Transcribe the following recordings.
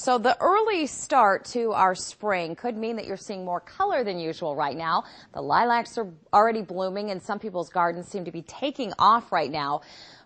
So the early start to our spring could mean that you're seeing more color than usual right now. The lilacs are already blooming and some people's gardens seem to be taking off right now.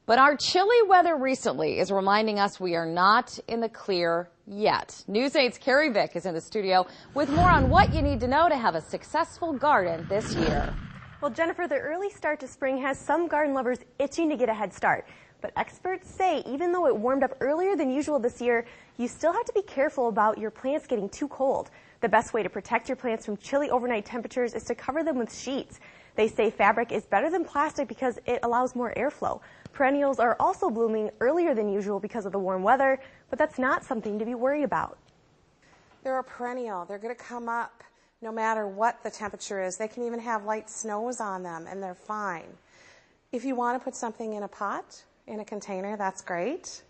But our chilly weather recently is reminding us we are not in the clear yet. News 8's Carrie Vick is in the studio with more on what you need to know to have a successful garden this year. Well, Jennifer, the early start to spring has some garden lovers itching to get a head start. But experts say even though it warmed up earlier than usual this year, you still have to be careful about your plants getting too cold. The best way to protect your plants from chilly overnight temperatures is to cover them with sheets. They say fabric is better than plastic because it allows more airflow. Perennials are also blooming earlier than usual because of the warm weather, but that's not something to be worried about. They're a perennial. They're going to come up no matter what the temperature is. They can even have light snows on them, and they're fine. If you want to put something in a pot, in a container, that's great.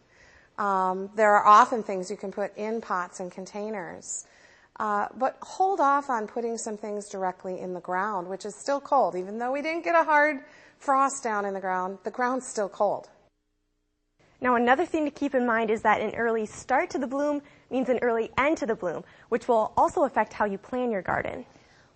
There are often things you can put in pots and containers. But hold off on putting some things directly in the ground, which is still cold. Even though we didn't get a hard frost down in the ground's still cold. Now, another thing to keep in mind is that an early start to the bloom means an early end to the bloom, which will also affect how you plan your garden.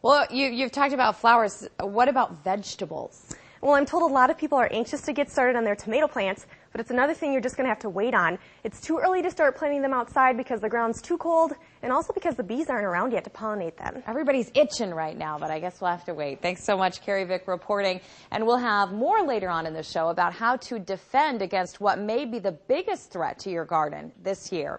Well, you've talked about flowers. What about vegetables? Well, I'm told a lot of people are anxious to get started on their tomato plants, but it's another thing you're just going to have to wait on. It's too early to start planting them outside because the ground's too cold, and also because the bees aren't around yet to pollinate them. Everybody's itching right now, but I guess we'll have to wait. Thanks so much, Carrie Vick, reporting. And we'll have more later on in the show about how to defend against what may be the biggest threat to your garden this year.